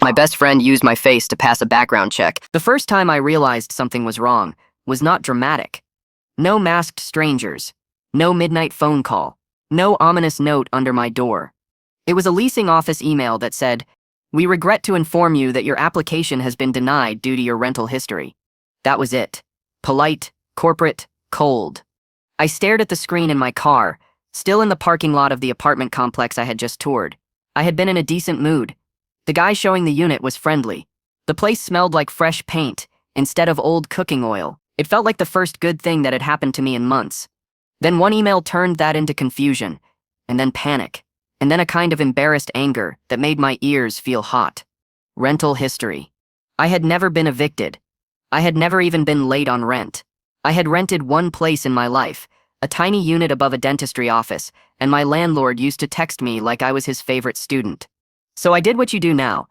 My best friend used my face to pass a background check. The first time I realized something was wrong was not dramatic. No masked strangers. No midnight phone call. No ominous note under my door. It was a leasing office email that said, "We regret to inform you that your application has been denied due to your rental history." That was it. Polite, corporate, cold. I stared at the screen in my car, still in the parking lot of the apartment complex I had just toured. I had been in a decent mood. The guy showing the unit was friendly. The place smelled like fresh paint instead of old cooking oil. It felt like the first good thing that had happened to me in months. Then one email turned that into confusion, and then panic, and then a kind of embarrassed anger that made my ears feel hot. Rental history. I had never been evicted. I had never even been late on rent. I had rented one place in my life, a tiny unit above a dentistry office, and my landlord used to text me like I was his favorite student. So I did what you do now.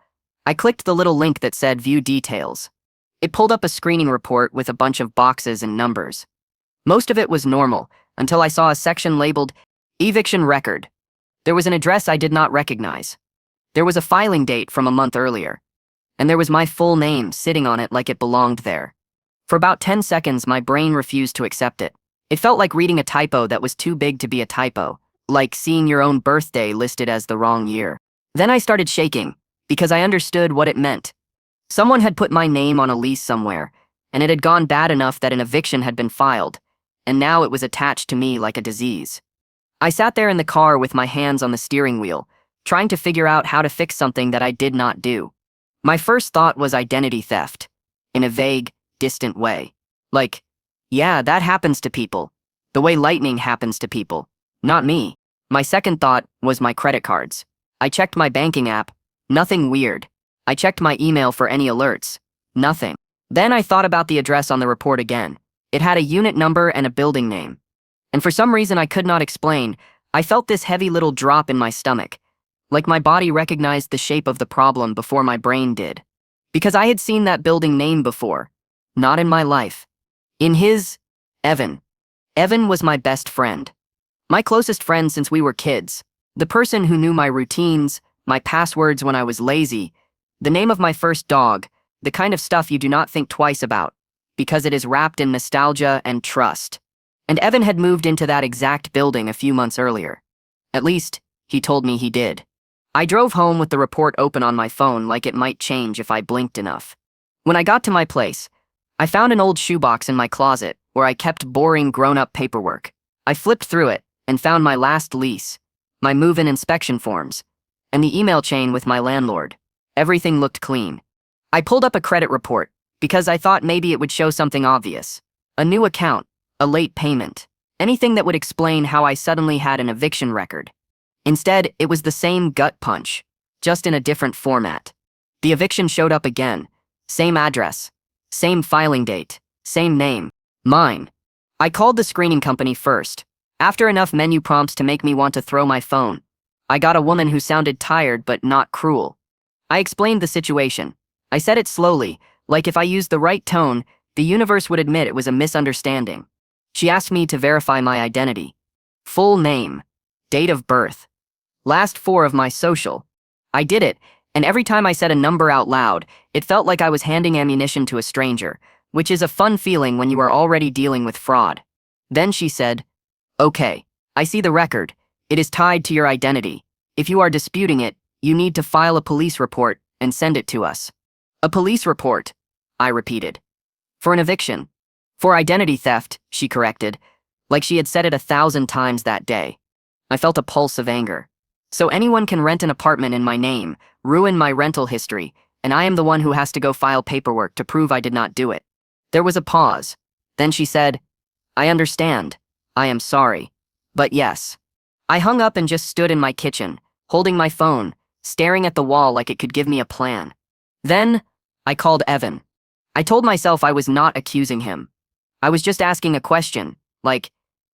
I clicked the little link that said View Details. It pulled up a screening report with a bunch of boxes and numbers. Most of it was normal, until I saw a section labeled Eviction Record. There was an address I did not recognize. There was a filing date from a month earlier. And there was my full name sitting on it like it belonged there. For about 10 seconds, my brain refused to accept it. It felt like reading a typo that was too big to be a typo, like seeing your own birthday listed as the wrong year. Then I started shaking, because I understood what it meant. Someone had put my name on a lease somewhere, and it had gone bad enough that an eviction had been filed, and now it was attached to me like a disease. I sat there in the car with my hands on the steering wheel, trying to figure out how to fix something that I did not do. My first thought was identity theft, in a vague, distant way. Like, yeah, that happens to people. The way lightning happens to people. Not me. My second thought was my credit cards. I checked my banking app. Nothing weird. I checked my email for any alerts. Nothing. Then I thought about the address on the report again. It had a unit number and a building name. And for some reason I could not explain, I felt this heavy little drop in my stomach. Like my body recognized the shape of the problem before my brain did. Because I had seen that building name before. Not in my life. In his, Evan. Evan was my best friend. My closest friend since we were kids. The person who knew my routines, my passwords when I was lazy, the name of my first dog, the kind of stuff you do not think twice about, because it is wrapped in nostalgia and trust. And Evan had moved into that exact building a few months earlier. At least, he told me he did. I drove home with the report open on my phone like it might change if I blinked enough. When I got to my place, I found an old shoebox in my closet where I kept boring grown-up paperwork. I flipped through it and found my last lease, my move-in inspection forms, and the email chain with my landlord. Everything looked clean. I pulled up a credit report because I thought maybe it would show something obvious. A new account, a late payment, anything that would explain how I suddenly had an eviction record. Instead, it was the same gut punch, just in a different format. The eviction showed up again. Same address, same filing date, same name, mine. I called the screening company first. After enough menu prompts to make me want to throw my phone, I got a woman who sounded tired but not cruel. I explained the situation. I said it slowly, like if I used the right tone, the universe would admit it was a misunderstanding. She asked me to verify my identity. Full name, date of birth, last four of my social. I did it, and every time I said a number out loud, it felt like I was handing ammunition to a stranger, which is a fun feeling when you are already dealing with fraud. Then she said, "Okay, I see the record. It is tied to your identity. If you are disputing it, you need to file a police report and send it to us." "A police report," I repeated. "For an eviction." "For identity theft," she corrected, like she had said it 1,000 times that day. I felt a pulse of anger. So anyone can rent an apartment in my name, ruin my rental history, and I am the one who has to go file paperwork to prove I did not do it. There was a pause. Then she said, "I understand. I am sorry. But yes." I hung up and just stood in my kitchen, holding my phone, staring at the wall like it could give me a plan. Then, I called Evan. I told myself I was not accusing him. I was just asking a question, like,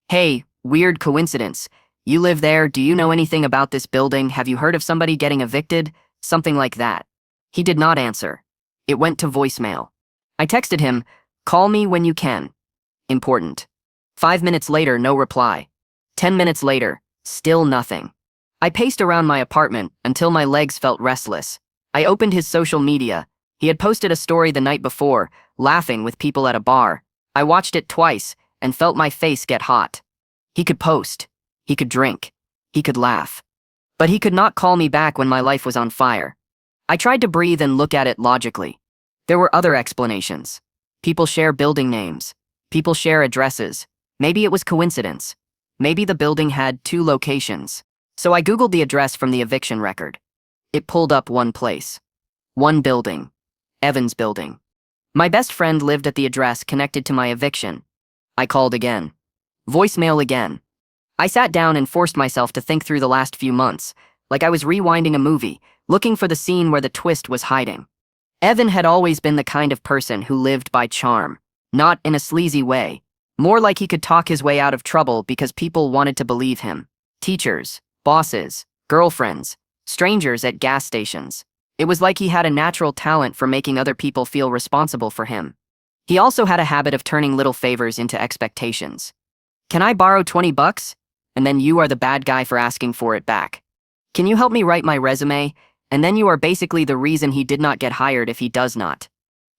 "Hey, weird coincidence. You live there, do you know anything about this building? Have you heard of somebody getting evicted?" Something like that. He did not answer. It went to voicemail. I texted him, "Call me when you can. Important." 5 minutes later, no reply. 10 minutes later, still nothing. I paced around my apartment until my legs felt restless. I opened his social media. He had posted a story the night before, laughing with people at a bar. I watched it twice and felt my face get hot. He could post. He could drink. He could laugh. But he could not call me back when my life was on fire. I tried to breathe and look at it logically. There were other explanations. People share building names. People share addresses. Maybe it was coincidence. Maybe the building had 2 locations. So I Googled the address from the eviction record. It pulled up one place. One building. Evan's building. My best friend lived at the address connected to my eviction. I called again. Voicemail again. I sat down and forced myself to think through the last few months, like I was rewinding a movie, looking for the scene where the twist was hiding. Evan had always been the kind of person who lived by charm, not in a sleazy way, more like he could talk his way out of trouble because people wanted to believe him. Teachers, bosses, girlfriends, strangers at gas stations. It was like he had a natural talent for making other people feel responsible for him. He also had a habit of turning little favors into expectations. Can I borrow $20? And then you are the bad guy for asking for it back. Can you help me write my resume? And then you are basically the reason he did not get hired if he does not.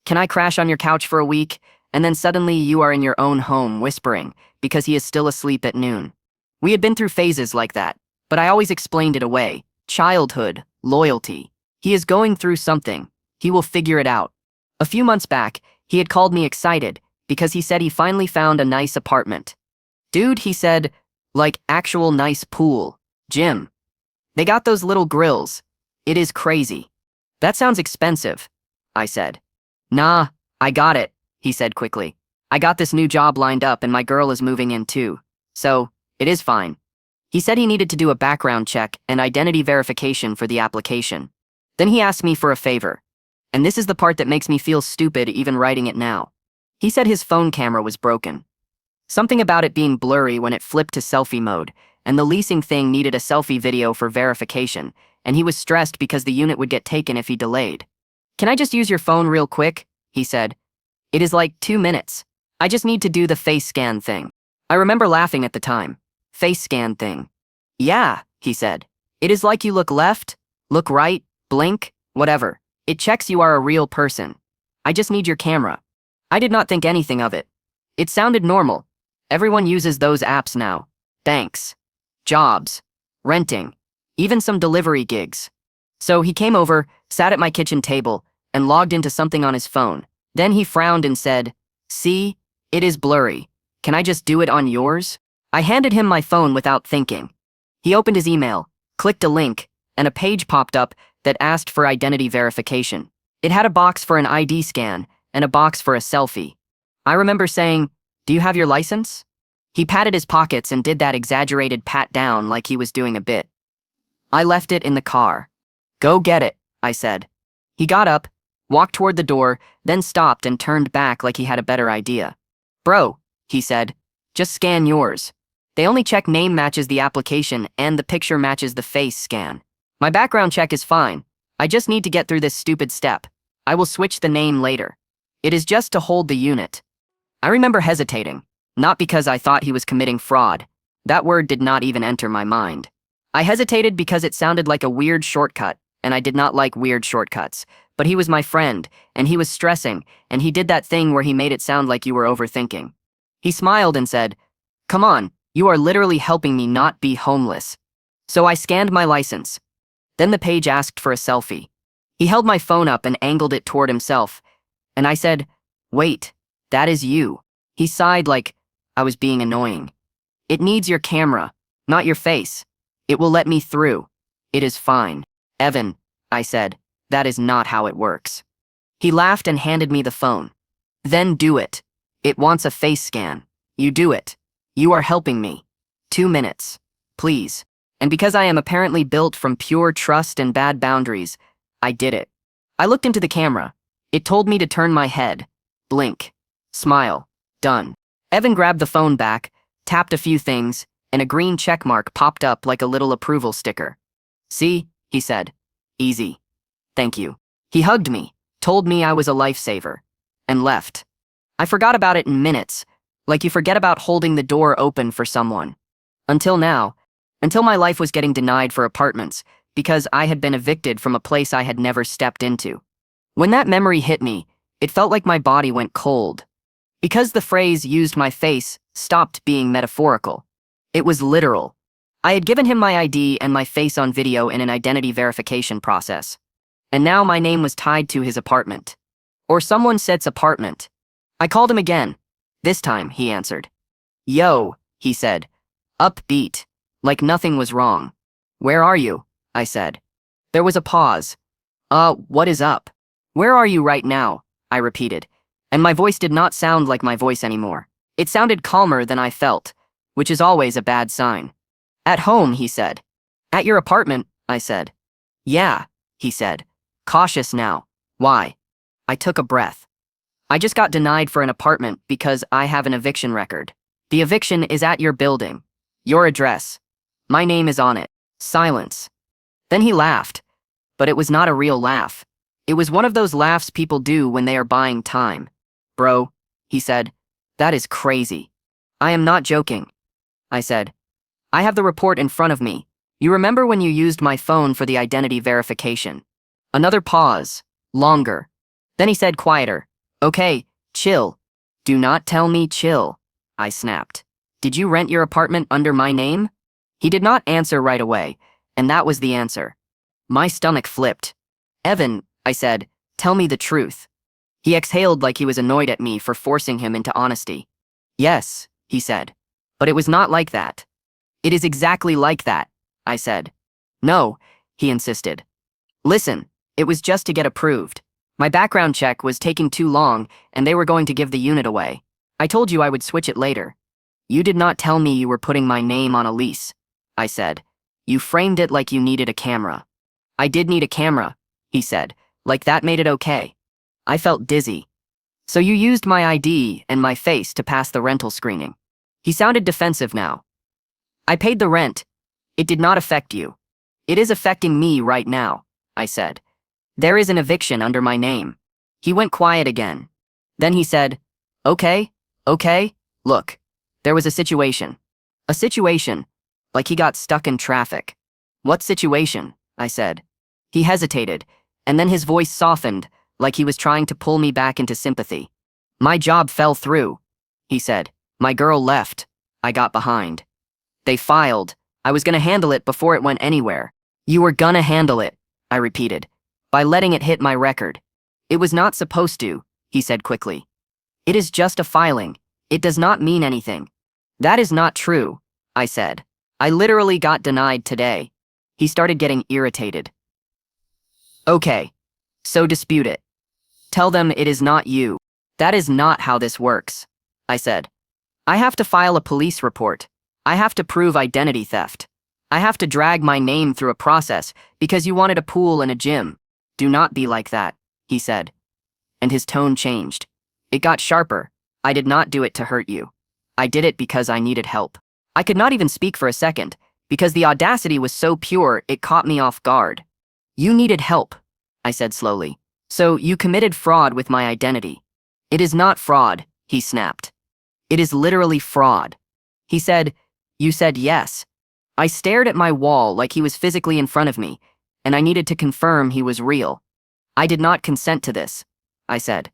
Can I crash on your couch for a week? And then suddenly you are in your own home whispering because he is still asleep at noon. We had been through phases like that, but I always explained it away. Childhood, loyalty. He is going through something. He will figure it out. A few months back, he had called me excited because he said he finally found a nice apartment. Dude, he said, like actual nice pool, gym. They got those little grills. It is crazy. That sounds expensive, I said. Nah, I got it, he said quickly. I got this new job lined up and my girl is moving in too. So, it is fine. He said he needed to do a background check and identity verification for the application. Then he asked me for a favor. And this is the part that makes me feel stupid even writing it now. He said his phone camera was broken. Something about it being blurry when it flipped to selfie mode, and the leasing thing needed a selfie video for verification, and he was stressed because the unit would get taken if he delayed. Can I just use your phone real quick? He said. It is like 2 minutes. I just need to do the face scan thing. I remember laughing at the time. Face scan thing. Yeah, he said. It is like you look left, look right, blink, whatever. It checks you are a real person. I just need your camera. I did not think anything of it. It sounded normal. Everyone uses those apps now. Banks, jobs, renting, even some delivery gigs. So he came over, sat at my kitchen table, and logged into something on his phone. Then he frowned and said, "See, it is blurry. Can I just do it on yours?" I handed him my phone without thinking. He opened his email, clicked a link, and a page popped up that asked for identity verification. It had a box for an ID scan and a box for a selfie. I remember saying, "Do you have your license?" He patted his pockets and did that exaggerated pat down like he was doing a bit. I left it in the car. Go get it, I said. He got up, walked toward the door, then stopped and turned back like he had a better idea. Bro, he said, just scan yours. They only check name matches the application and the picture matches the face scan. My background check is fine. I just need to get through this stupid step. I will switch the name later. It is just to hold the unit. I remember hesitating, not because I thought he was committing fraud. That word did not even enter my mind. I hesitated because it sounded like a weird shortcut, and I did not like weird shortcuts. But he was my friend, and he was stressing, and he did that thing where he made it sound like you were overthinking. He smiled and said, "Come on, you are literally helping me not be homeless." So I scanned my license. Then the page asked for a selfie. He held my phone up and angled it toward himself, and I said, "Wait, that is you." He sighed like I was being annoying. "It needs your camera, not your face. It will let me through. It is fine." "Evan," I said, "that is not how it works." He laughed and handed me the phone. "Then do it. It wants a face scan. You do it. You are helping me. 2 minutes. Please." And because I am apparently built from pure trust and bad boundaries, I did it. I looked into the camera. It told me to turn my head, blink, smile, done. Evan grabbed the phone back, tapped a few things, and a green check mark popped up like a little approval sticker. "See," he said. "Easy. Thank you." He hugged me, told me I was a lifesaver, and left. I forgot about it in minutes, like you forget about holding the door open for someone. Until now, until my life was getting denied for apartments, because I had been evicted from a place I had never stepped into. When that memory hit me, it felt like my body went cold. Because the phrase used my face stopped being metaphorical. It was literal. I had given him my ID and my face on video in an identity verification process. And now my name was tied to his apartment. Or someone said's apartment. I called him again. This time, he answered. Yo, he said. Upbeat. Like nothing was wrong. Where are you? I said. There was a pause. What is up? Where are you right now? I repeated. And my voice did not sound like my voice anymore. It sounded calmer than I felt, which is always a bad sign. At home, he said. At your apartment, I said. Yeah, he said. Cautious now. Why? I took a breath. I just got denied for an apartment because I have an eviction record. The eviction is at your building. Your address. My name is on it. Silence. Then he laughed. But it was not a real laugh. It was one of those laughs people do when they are buying time. Bro, he said, that is crazy. I am not joking. I said, I have the report in front of me. You remember when you used my phone for the identity verification? Another pause. Longer. Then he said quieter. Okay, chill. Do not tell me chill. I snapped. Did you rent your apartment under my name? He did not answer right away, and that was the answer. My stomach flipped. Evan, I said, tell me the truth. He exhaled like he was annoyed at me for forcing him into honesty. Yes, he said. But it was not like that. It is exactly like that, I said. No, he insisted. Listen, it was just to get approved. My background check was taking too long, and they were going to give the unit away. I told you I would switch it later. You did not tell me you were putting my name on a lease, I said. You framed it like you needed a camera. I did need a camera, he said, like that made it okay. I felt dizzy. So you used my ID and my face to pass the rental screening. He sounded defensive now. I paid the rent. It did not affect you. It is affecting me right now, I said. There is an eviction under my name. He went quiet again. Then he said, okay, look, there was a situation. A situation, like he got stuck in traffic. What situation? I said. He hesitated, and then his voice softened, like he was trying to pull me back into sympathy. My job fell through, he said. My girl left. I got behind. They filed. I was gonna handle it before it went anywhere. You were gonna handle it, I repeated, by letting it hit my record. It was not supposed to, he said quickly. It is just a filing. It does not mean anything. That is not true, I said. I literally got denied today. He started getting irritated. Okay, so dispute it. Tell them it is not you. That is not how this works, I said. I have to file a police report. I have to prove identity theft. I have to drag my name through a process because you wanted a pool and a gym. Do not be like that, he said. And his tone changed. It got sharper. I did not do it to hurt you. I did it because I needed help. I could not even speak for a second, because the audacity was so pure it caught me off guard. You needed help, I said slowly. So you committed fraud with my identity. It is not fraud, he snapped. It is literally fraud. He said, you said yes. I stared at my wall like he was physically in front of me, and I needed to confirm he was real. I did not consent to this, I said.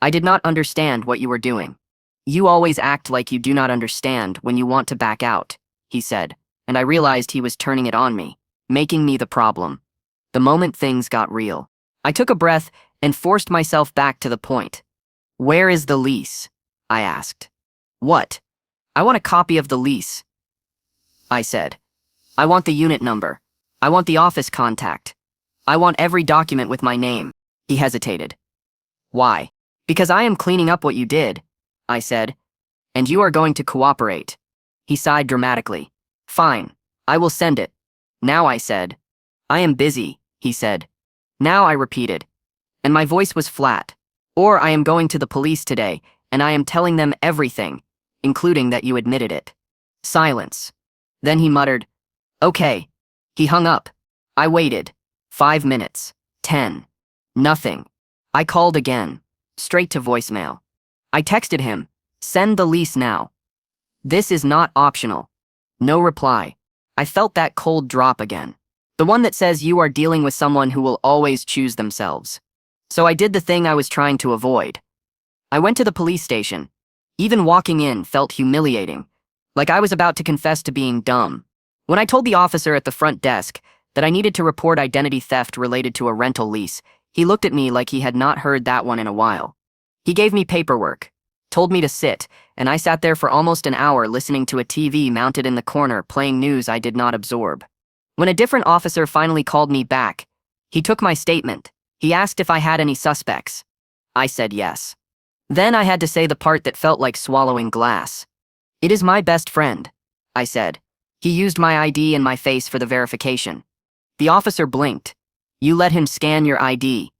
I did not understand what you were doing. You always act like you do not understand when you want to back out, he said, and I realized he was turning it on me, making me the problem. The moment things got real, I took a breath and forced myself back to the point. Where is the lease? I asked. What? I want a copy of the lease, I said. I want the unit number. I want the office contact. I want every document with my name. He hesitated. Why? Because I am cleaning up what you did, I said. And you are going to cooperate. He sighed dramatically. Fine, I will send it. Now, I said. I am busy, he said. Now, I repeated. And my voice was flat. Or I am going to the police today, and I am telling them everything, including that you admitted it. Silence. Then he muttered, okay. He hung up. I waited. 5 minutes. 10. Nothing. I called again. Straight to voicemail. I texted him, send the lease now. This is not optional. No reply. I felt that cold drop again. The one that says you are dealing with someone who will always choose themselves. So I did the thing I was trying to avoid. I went to the police station. Even walking in felt humiliating, like I was about to confess to being dumb. When I told the officer at the front desk that I needed to report identity theft related to a rental lease, he looked at me like he had not heard that one in a while. He gave me paperwork, told me to sit, and I sat there for almost an hour listening to a TV mounted in the corner playing news I did not absorb. When a different officer finally called me back, he took my statement. He asked if I had any suspects. I said yes. Then I had to say the part that felt like swallowing glass. "It is my best friend," I said. "He used my ID and my face for the verification." The officer blinked. "You let him scan your ID."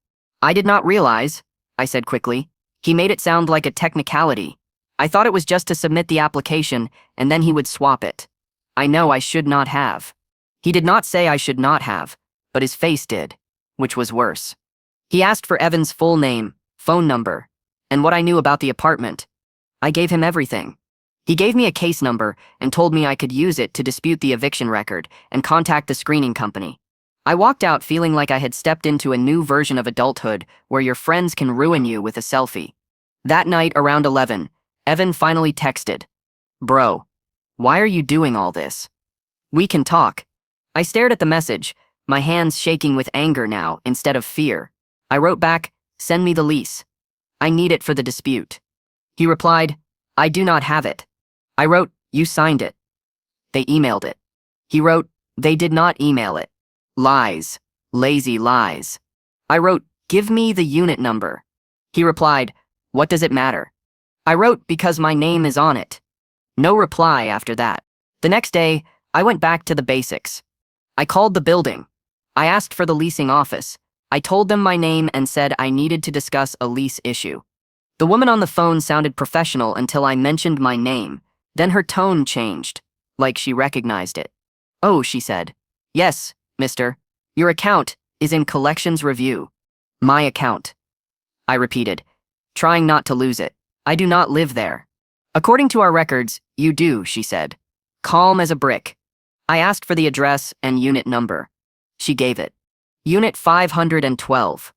"I did not realize," I said quickly. "He made it sound like a technicality. I thought it was just to submit the application and then he would swap it. I know I should not have." He did not say I should not have, but his face did, which was worse. He asked for Evan's full name, phone number, and what I knew about the apartment. I gave him everything. He gave me a case number and told me I could use it to dispute the eviction record and contact the screening company. I walked out feeling like I had stepped into a new version of adulthood where your friends can ruin you with a selfie. That night around 11, Evan finally texted, "Bro, why are you doing all this? We can talk." I stared at the message, my hands shaking with anger now instead of fear. I wrote back, "Send me the lease. I need it for the dispute." He replied, "I do not have it." I wrote, "You signed it." They emailed it. He wrote, "They did not email it. Lies. Lazy lies." I wrote, "Give me the unit number." He replied, "What does it matter?" I wrote, "Because my name is on it." No reply after that. The next day, I went back to the basics. I called the building. I asked for the leasing office. I told them my name and said I needed to discuss a lease issue. The woman on the phone sounded professional until I mentioned my name. Then her tone changed, like she recognized it. "Oh," she said. "Yes, mister. Your account is in collections review." "My account," I repeated, trying not to lose it. "I do not live there." "According to our records, you do," she said, calm as a brick. I asked for the address and unit number. She gave it. Unit 512.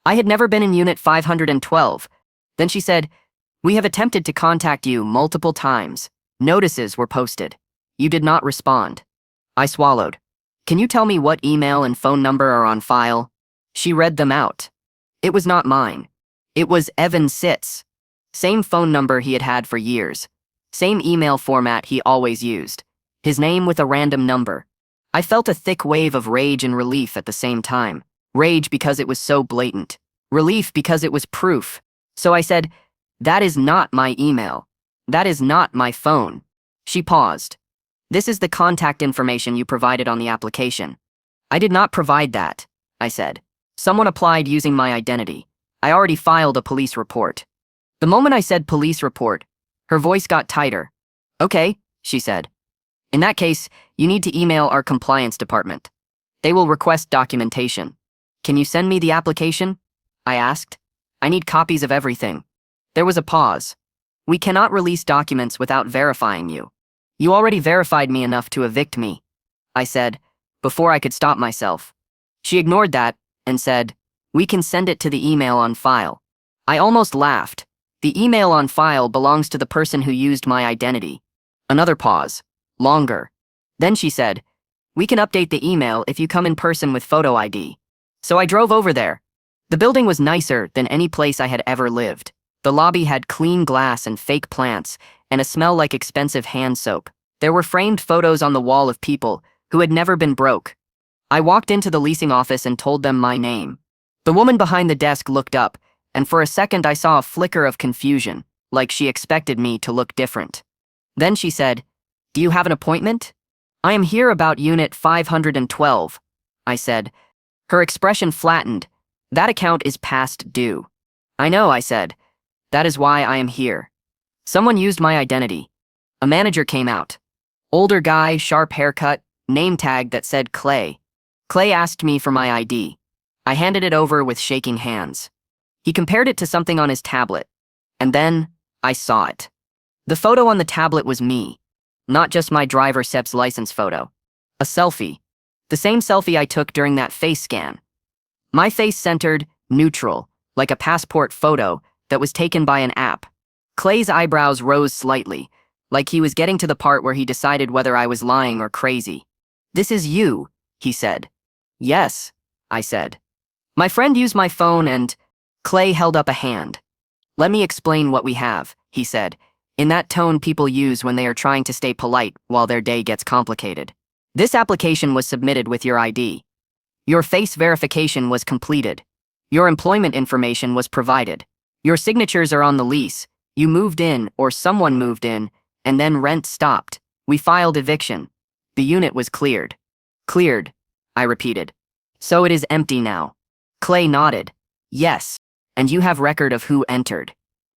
I had never been in Unit 512. Then she said, "We have attempted to contact you multiple times. Notices were posted. You did not respond." I swallowed. "Can you tell me what email and phone number are on file?" She read them out. It was not mine. It was Evan Sitz. Same phone number he had had for years. Same email format he always used. His name with a random number. I felt a thick wave of rage and relief at the same time. Rage because it was so blatant. Relief because it was proof. So I said, "That is not my email. That is not my phone." She paused. "This is the contact information you provided on the application." "I did not provide that," I said. "Someone applied using my identity. I already filed a police report." The moment I said police report, her voice got tighter. "Okay," she said. "In that case, you need to email our compliance department. They will request documentation." "Can you send me the application?" I asked. "I need copies of everything." There was a pause. "We cannot release documents without verifying you. You already verified me enough to evict me," I said, before I could stop myself. She ignored that and said, "We can send it to the email on file." I almost laughed. The email on file belongs to the person who used my identity. Another pause. Longer. Then she said, "We can update the email if you come in person with photo ID." So I drove over there. The building was nicer than any place I had ever lived. The lobby had clean glass and fake plants, and a smell like expensive hand soap. There were framed photos on the wall of people who had never been broke. I walked into the leasing office and told them my name. The woman behind the desk looked up, and for a second I saw a flicker of confusion, like she expected me to look different. Then she said, "Do you have an appointment?" "I am here about Unit 512, I said. Her expression flattened. "That account is past due." "I know," I said. "That is why I am here." Someone used my identity. A manager came out. Older guy, sharp haircut, name tag that said Clay. Clay asked me for my ID. I handed it over with shaking hands. He compared it to something on his tablet. And then, I saw it. The photo on the tablet was me. Not just my driver Sep's license photo. A selfie. The same selfie I took during that face scan. My face centered, neutral, like a passport photo that was taken by an app. Clay's eyebrows rose slightly, like he was getting to the part where he decided whether I was lying or crazy. "This is you," he said. "Yes," I said. "My friend used my phone and—" Clay held up a hand. "Let me explain what we have," he said, in that tone people use when they are trying to stay polite while their day gets complicated. "This application was submitted with your ID. Your face verification was completed. Your employment information was provided. Your signatures are on the lease. You moved in, or someone moved in, and then rent stopped. We filed eviction. The unit was cleared." "Cleared," I repeated. "So it is empty now." Clay nodded. "Yes, and you have record of who entered,"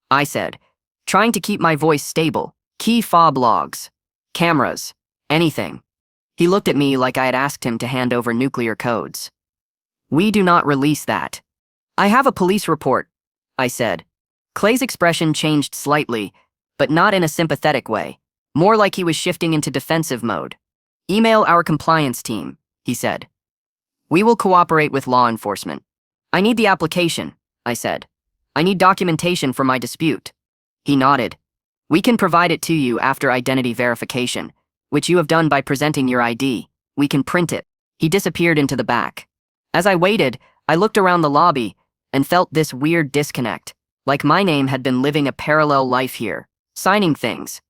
I said, trying to keep my voice stable. "Key fob logs, cameras, anything." He looked at me like I had asked him to hand over nuclear codes. "We do not release that." "I have a police report," I said. Clay's expression changed slightly, but not in a sympathetic way, more like he was shifting into defensive mode. "Email our compliance team," he said. "We will cooperate with law enforcement." "I need the application," I said. "I need documentation for my dispute." He nodded. "We can provide it to you after identity verification, which you have done by presenting your ID. We can print it." He disappeared into the back. As I waited, I looked around the lobby and felt this weird disconnect, like my name had been living a parallel life here, signing things,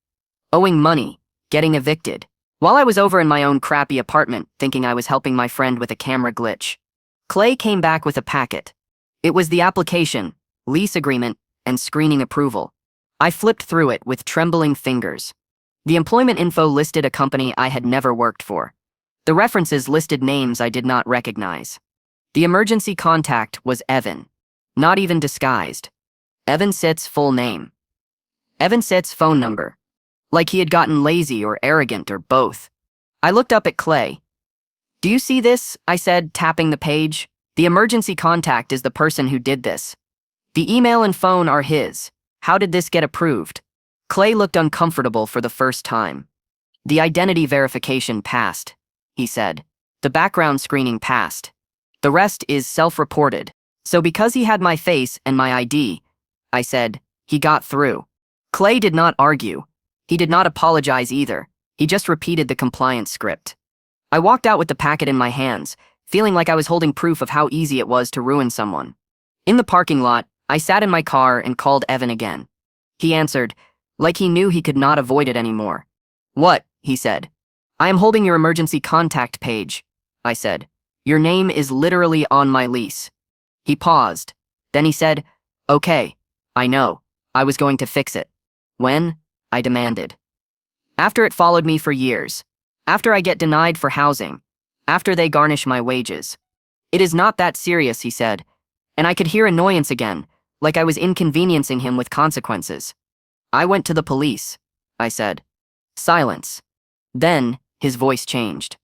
owing money, getting evicted, while I was over in my own crappy apartment thinking I was helping my friend with a camera glitch. Clay came back with a packet. It was the application, lease agreement, and screening approval. I flipped through it with trembling fingers. The employment info listed a company I had never worked for. The references listed names I did not recognize. The emergency contact was Evan, not even disguised. Evan Sitt's full name. Evan Sitt's phone number. Like he had gotten lazy or arrogant or both. I looked up at Clay. "Do you see this?" I said, tapping the page. "The emergency contact is the person who did this. The email and phone are his. How did this get approved?" Clay looked uncomfortable for the first time. "The identity verification passed," he said. "The background screening passed. The rest is self-reported. So because he had my face and my ID," I said, "he got through." Clay did not argue. He did not apologize either. He just repeated the compliance script. I walked out with the packet in my hands, feeling like I was holding proof of how easy it was to ruin someone. In the parking lot, I sat in my car and called Evan again. He answered, like he knew he could not avoid it anymore. "What?" he said. "I am holding your emergency contact page," I said. "Your name is literally on my lease." He paused. Then he said, "Okay, I know. I was going to fix it." "When?" I demanded. "After it followed me for years. After I get denied for housing. After they garnish my wages." "It is not that serious," he said, and I could hear annoyance again, like I was inconveniencing him with consequences. "I went to the police," I said. Silence. Then, his voice changed.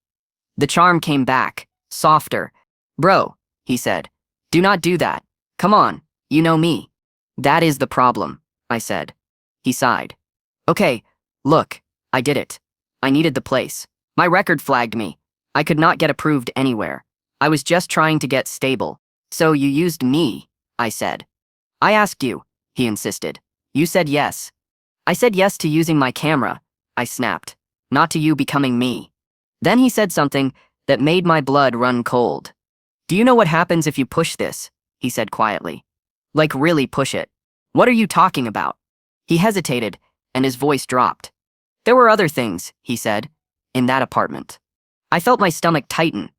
The charm came back, softer. "Bro," he said, "do not do that. Come on, you know me." "That is the problem," I said. He sighed. "Okay, look, I did it. I needed the place. My record flagged me. I could not get approved anywhere. I was just trying to get stable. So you used me," I said. "I asked you," he insisted. "You said yes." "I said yes to using my camera," I snapped, "not to you becoming me." Then he said something that made my blood run cold. "Do you know what happens if you push this?" he said quietly. "Like really push it." "What are you talking about?" He hesitated, and his voice dropped. "There were other things," he said, "in that apartment." I felt my stomach tighten.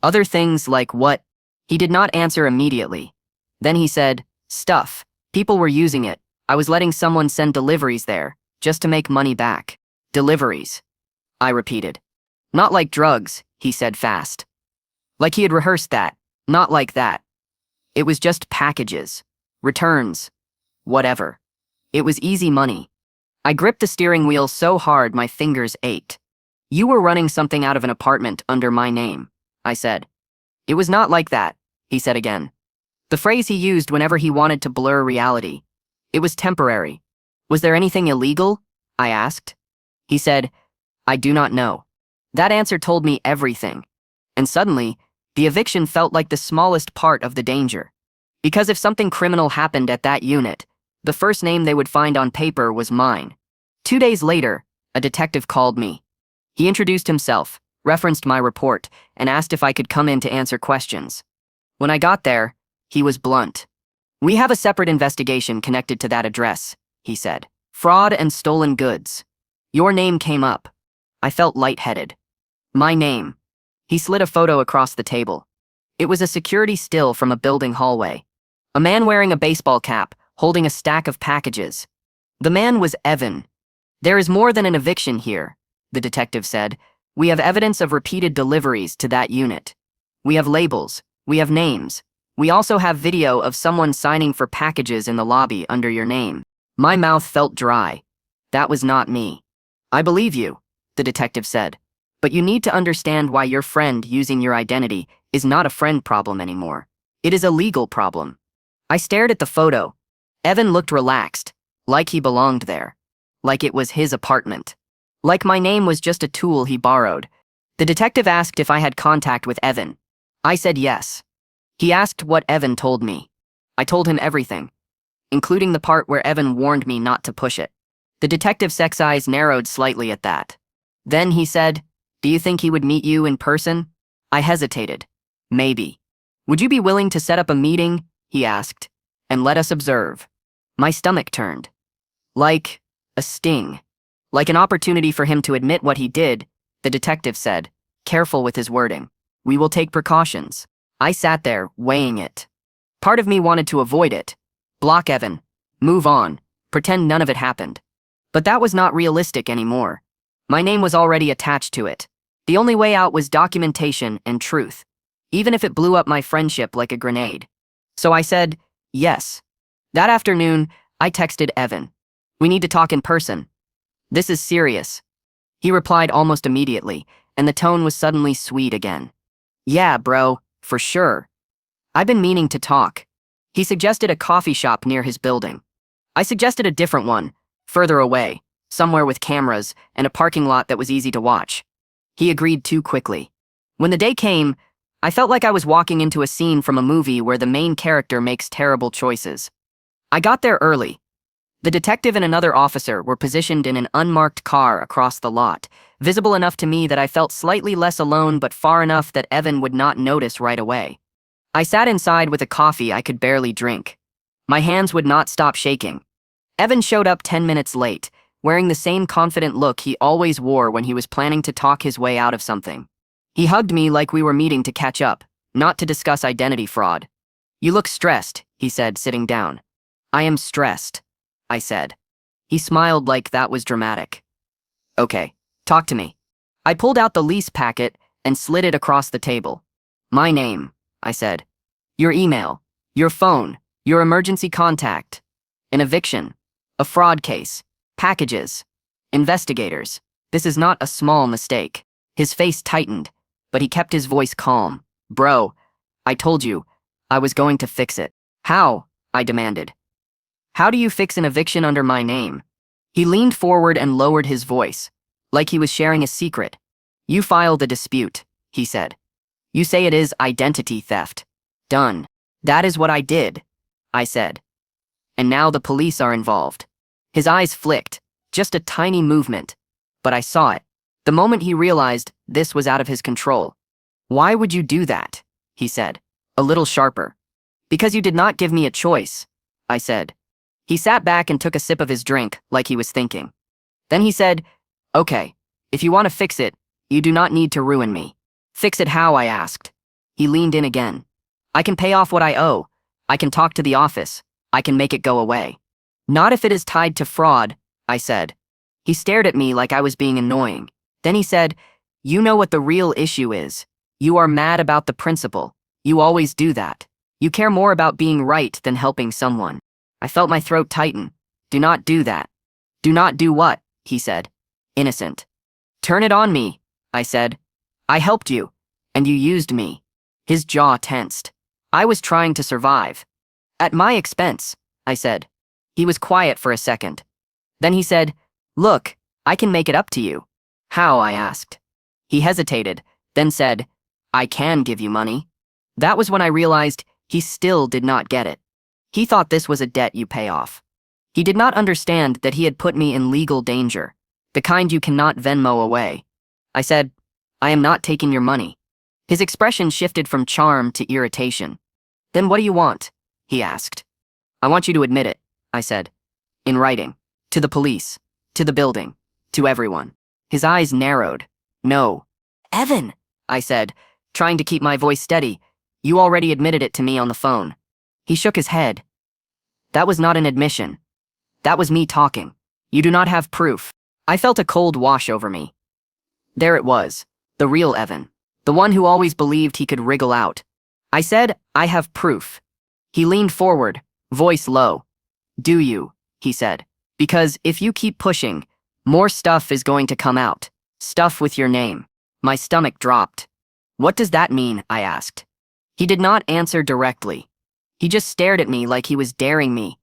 "Other things like what?" He did not answer immediately. Then he said, "Stuff. People were using it. I was letting someone send deliveries there, just to make money back." "Deliveries," I repeated. "Not like drugs," he said fast. Like he had rehearsed that. "Not like that. It was just packages. Returns. Whatever. It was easy money." I gripped the steering wheel so hard my fingers ached. "You were running something out of an apartment under my name," I said. "It was not like that," he said again. The phrase he used whenever he wanted to blur reality. "It was temporary." "Was there anything illegal?" I asked. He said, "I do not know." That answer told me everything. And suddenly, the eviction felt like the smallest part of the danger. Because if something criminal happened at that unit, the first name they would find on paper was mine. 2 days later, a detective called me. He introduced himself, referenced my report, and asked if I could come in to answer questions. When I got there, he was blunt. "We have a separate investigation connected to that address," he said. "Fraud and stolen goods. Your name came up." I felt lightheaded. My name. He slid a photo across the table. It was a security still from a building hallway. A man wearing a baseball cap, holding a stack of packages. The man was Evan. "There is more than an eviction here," the detective said. "We have evidence of repeated deliveries to that unit. We have labels. We have names. We also have video of someone signing for packages in the lobby under your name." My mouth felt dry. That was not me. "I believe you," the detective said. "But you need to understand why your friend using your identity is not a friend problem anymore. It is a legal problem." I stared at the photo. Evan looked relaxed, like he belonged there. Like it was his apartment. Like my name was just a tool he borrowed. The detective asked if I had contact with Evan. I said yes. He asked what Evan told me. I told him everything, including the part where Evan warned me not to push it. The detective's eyes narrowed slightly at that. Then he said, "Do you think he would meet you in person?" I hesitated. "Maybe." "Would you be willing to set up a meeting?" he asked, "and let us observe?" My stomach turned. Like a sting. Like an opportunity for him to admit what he did, the detective said, careful with his wording. "We will take precautions." I sat there, weighing it. Part of me wanted to avoid it. Block Evan. Move on. Pretend none of it happened. But that was not realistic anymore. My name was already attached to it. The only way out was documentation and truth, even if it blew up my friendship like a grenade. So I said, yes. That afternoon, I texted Evan. "We need to talk in person. This is serious." He replied almost immediately, and the tone was suddenly sweet again. "Yeah, bro, for sure. I've been meaning to talk." He suggested a coffee shop near his building. I suggested a different one, further away, somewhere with cameras and a parking lot that was easy to watch. He agreed too quickly. When the day came, I felt like I was walking into a scene from a movie where the main character makes terrible choices. I got there early. The detective and another officer were positioned in an unmarked car across the lot, visible enough to me that I felt slightly less alone but far enough that Evan would not notice right away. I sat inside with a coffee I could barely drink. My hands would not stop shaking. Evan showed up 10 minutes late, wearing the same confident look he always wore when he was planning to talk his way out of something. He hugged me like we were meeting to catch up, not to discuss identity fraud. "You look stressed," he said, sitting down. "I am stressed," I said. He smiled like that was dramatic. "Okay, talk to me." I pulled out the lease packet and slid it across the table. "My name," I said. "Your email, your phone, your emergency contact. An eviction, a fraud case, packages, investigators. This is not a small mistake." His face tightened, but he kept his voice calm. "Bro, I told you, I was going to fix it." "How?" I demanded. "How do you fix an eviction under my name?" He leaned forward and lowered his voice, like he was sharing a secret. "You file the dispute," he said. "You say it is identity theft. Done." "That is what I did," I said. "And now the police are involved." His eyes flicked, just a tiny movement, but I saw it. The moment he realized this was out of his control. "Why would you do that?" he said, a little sharper. "Because you did not give me a choice," I said. He sat back and took a sip of his drink, like he was thinking. Then he said, "Okay, if you want to fix it, you do not need to ruin me." "Fix it how?" I asked. He leaned in again. "I can pay off what I owe. I can talk to the office. I can make it go away." "Not if it is tied to fraud," I said. He stared at me like I was being annoying. Then he said, "You know what the real issue is. You are mad about the principle. You always do that. You care more about being right than helping someone." I felt my throat tighten. "Do not do that." "Do not do what?" he said. Innocent. "Turn it on me," I said. "I helped you, and you used me." His jaw tensed. I was trying to survive. "At my expense," I said. He was quiet for a second. Then he said, "Look, I can make it up to you." "How?" I asked. He hesitated, then said, I can give you money. That was when I realized he still did not get it. He thought this was a debt you pay off. He did not understand that he had put me in legal danger, the kind you cannot Venmo away. I said, I am not taking your money. His expression shifted from charm to irritation. Then what do you want? He asked. I want you to admit it, I said. In writing. To the police. To the building. To everyone. His eyes narrowed. No. Evan, I said, trying to keep my voice steady. You already admitted it to me on the phone. He shook his head. That was not an admission. That was me talking. You do not have proof. I felt a cold wash over me. There it was. The real Evan. The one who always believed he could wriggle out. I said, I have proof. He leaned forward, voice low. Do you? He said. Because if you keep pushing, more stuff is going to come out. Stuff with your name. My stomach dropped. What does that mean? I asked. He did not answer directly. He just stared at me like he was daring me.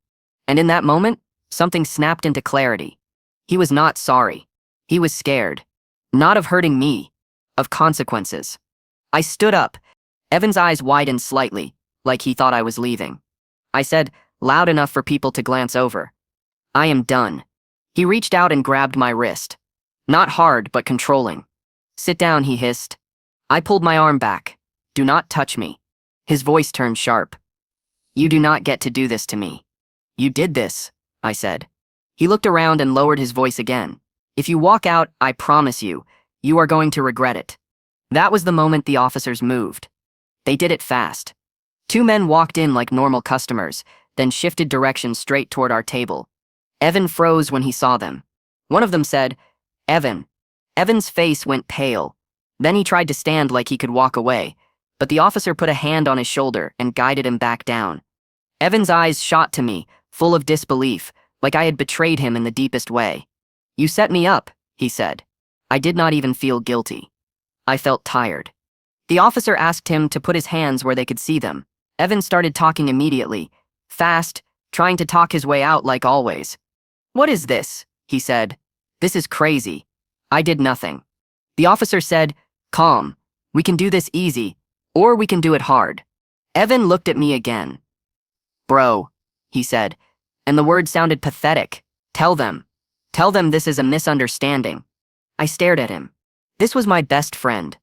And in that moment, something snapped into clarity. He was not sorry. He was scared. Not of hurting me. Of consequences. I stood up. Evan's eyes widened slightly, like he thought I was leaving. I said, loud enough for people to glance over. I am done. He reached out and grabbed my wrist. Not hard, but controlling. Sit down, he hissed. I pulled my arm back. Do not touch me. His voice turned sharp. You do not get to do this to me. You did this, I said. He looked around and lowered his voice again. If you walk out, I promise you, you are going to regret it. That was the moment the officers moved. They did it fast. 2 men walked in like normal customers, then shifted direction straight toward our table. Evan froze when he saw them. One of them said, Evan. Evan's face went pale. Then he tried to stand like he could walk away, but the officer put a hand on his shoulder and guided him back down. Evan's eyes shot to me, full of disbelief, like I had betrayed him in the deepest way. You set me up, he said. I did not even feel guilty. I felt tired. The officer asked him to put his hands where they could see them. Evan started talking immediately, fast, trying to talk his way out like always. What is this? He said. This is crazy. I did nothing. The officer said, calm. We can do this easy, or we can do it hard. Evan looked at me again. Bro, he said, and the word sounded pathetic. Tell them. Tell them this is a misunderstanding. I stared at him. This was my best friend.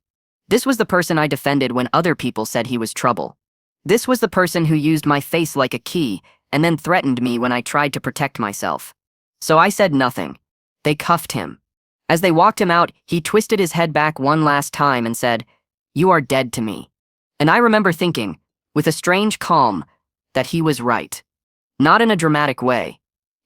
This was the person I defended when other people said he was trouble. This was the person who used my face like a key and then threatened me when I tried to protect myself. So I said nothing. They cuffed him. As they walked him out, he twisted his head back one last time and said, You are dead to me. And I remember thinking, with a strange calm, that he was right. Not in a dramatic way,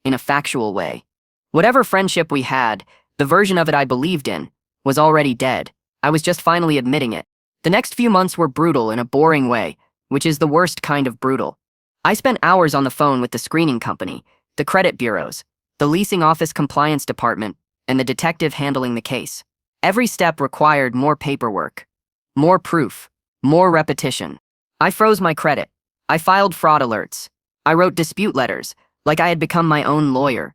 in a factual way. Whatever friendship we had, the version of it I believed in, was already dead. I was just finally admitting it. The next few months were brutal in a boring way, which is the worst kind of brutal. I spent hours on the phone with the screening company, the credit bureaus, the leasing office compliance department, and the detective handling the case. Every step required more paperwork, more proof, more repetition. I froze my credit. I filed fraud alerts. I wrote dispute letters, like I had become my own lawyer.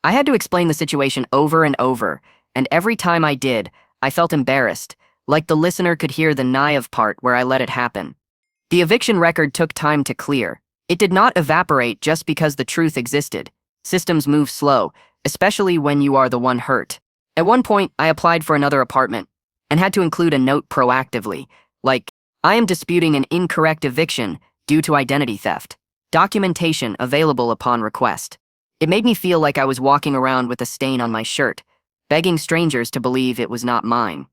I had to explain the situation over and over, and every time I did, I felt embarrassed, like the listener could hear the naive part where I let it happen. The eviction record took time to clear. It did not evaporate just because the truth existed. Systems move slow, especially when you are the one hurt. At one point, I applied for another apartment and had to include a note proactively, like, I am disputing an incorrect eviction due to identity theft. Documentation available upon request. It made me feel like I was walking around with a stain on my shirt, begging strangers to believe it was not mine.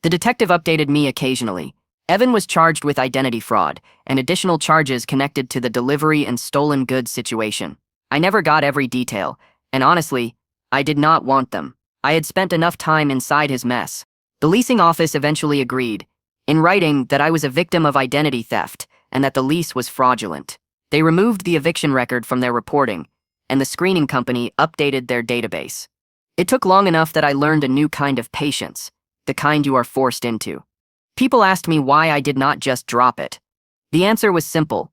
The detective updated me occasionally. Evan was charged with identity fraud and additional charges connected to the delivery and stolen goods situation. I never got every detail, and honestly, I did not want them. I had spent enough time inside his mess. The leasing office eventually agreed, in writing, that I was a victim of identity theft and that the lease was fraudulent. They removed the eviction record from their reporting, and the screening company updated their database. It took long enough that I learned a new kind of patience, the kind you are forced into. People asked me why I did not just drop it. The answer was simple.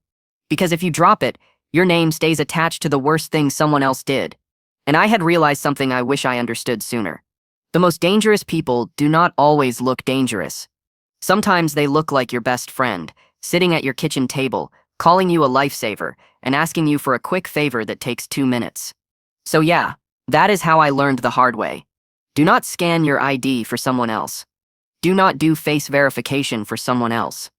Because if you drop it, your name stays attached to the worst thing someone else did. And I had realized something I wish I understood sooner. The most dangerous people do not always look dangerous. Sometimes they look like your best friend, sitting at your kitchen table, calling you a lifesaver, and asking you for a quick favor that takes 2 minutes. So yeah, that is how I learned the hard way. Do not scan your ID for someone else. Do not do face verification for someone else.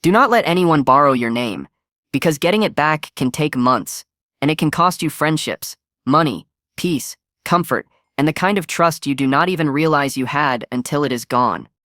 Do not let anyone borrow your name, because getting it back can take months, and it can cost you friendships, money, peace, comfort, and the kind of trust you do not even realize you had until it is gone.